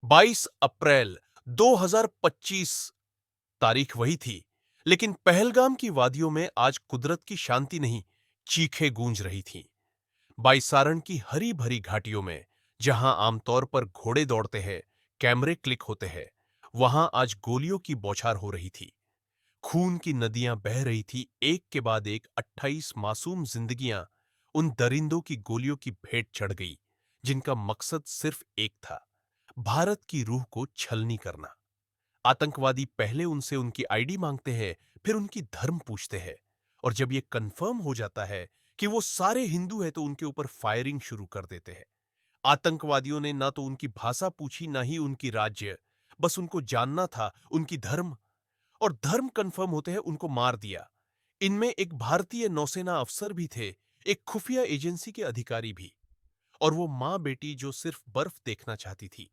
22 अप्रैल 2025 तारीख वही थी, लेकिन पहलगाम की वादियों में आज कुदरत की शांति नहीं, चीखें गूंज रही थीं। बाईसारण की हरी भरी घाटियों में, जहां आमतौर पर घोड़े दौड़ते हैं, कैमरे क्लिक होते हैं, वहां आज गोलियों की बौछार हो रही थी। खून की नदियां बह रही थी, एक के बाद एक 28 मासूम जिंदगियां उन दरिंदों की गोलियों की भेंट चढ़ गई, जिनका मकसद सिर्फ एक था, भारत की रूह को छलनी करना। आतंकवादी पहले उनसे उनकी आईडी मांगते हैं, फिर उनकी धर्म पूछते हैं, और जब यह कंफर्म हो जाता है कि वो सारे हिंदू हैं, तो उनके ऊपर फायरिंग शुरू कर देते हैं। आतंकवादियों ने ना तो उनकी भाषा पूछी, ना ही उनकी राज्य, बस उनको जानना था उनकी धर्म, और धर्म कंफर्म होते हैं उनको मार दिया। इनमें एक भारतीय नौसेना अफसर भी थे, एक खुफिया एजेंसी के अधिकारी भी, और वो मां बेटी जो सिर्फ बर्फ देखना चाहती थी।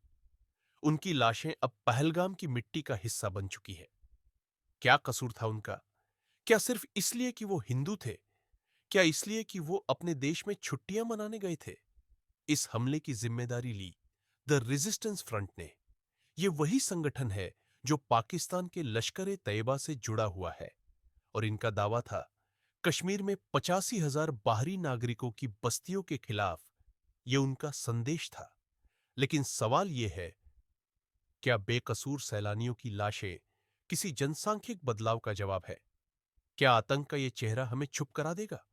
उनकी लाशें अब पहलगाम की मिट्टी का हिस्सा बन चुकी है। क्या कसूर था उनका? क्या सिर्फ इसलिए कि वो हिंदू थे? क्या इसलिए कि वो अपने देश में छुट्टियां मनाने गए थे? इस हमले की जिम्मेदारी ली द रेजिस्टेंस फ्रंट ने। यह वही संगठन है जो पाकिस्तान के लश्कर-ए तैयबा से जुड़ा हुआ है, और इनका दावा था कश्मीर में 85,000 बाहरी नागरिकों की बस्तियों के खिलाफ यह उनका संदेश था। लेकिन सवाल यह है, क्या बेकसूर सैलानियों की लाशें किसी जनसांख्यिक बदलाव का जवाब है? क्या आतंक का यह चेहरा हमें चुप करा देगा?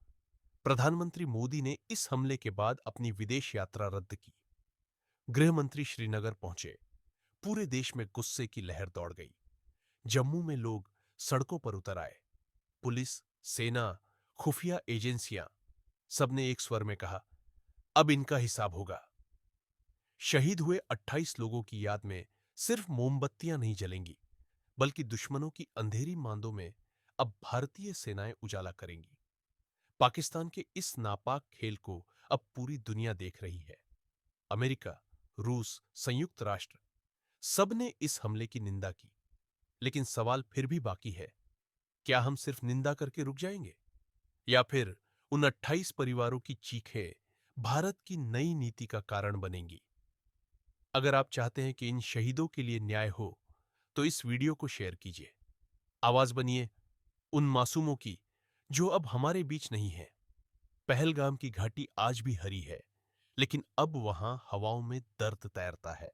प्रधानमंत्री मोदी ने इस हमले के बाद अपनी विदेश यात्रा रद्द की। गृह मंत्री श्रीनगर पहुंचे। पूरे देश में गुस्से की लहर दौड़ गई। जम्मू में लोग सड़कों पर उतर आए। पुलिस, सेना, खुफिया एजेंसियां, सबने एक स्वर में कहा, अब इनका हिसाब होगा। शहीद हुए 28 लोगों की याद में सिर्फ मोमबत्तियां नहीं जलेंगी, बल्कि दुश्मनों की अंधेरी मांदों में अब भारतीय सेनाएं उजाला करेंगी। पाकिस्तान के इस नापाक खेल को अब पूरी दुनिया देख रही है। अमेरिका, रूस, संयुक्त राष्ट्र, सबने इस हमले की निंदा की। लेकिन सवाल फिर भी बाकी है, क्या हम सिर्फ निंदा करके रुक जाएंगे, या फिर उन 28 परिवारों की चीखें भारत की नई नीति का कारण बनेंगी? अगर आप चाहते हैं कि इन शहीदों के लिए न्याय हो, तो इस वीडियो को शेयर कीजिए। आवाज बनिए उन मासूमों की जो अब हमारे बीच नहीं है। पहलगाम की घाटी आज भी हरी है, लेकिन अब वहां हवाओं में दर्द तैरता है।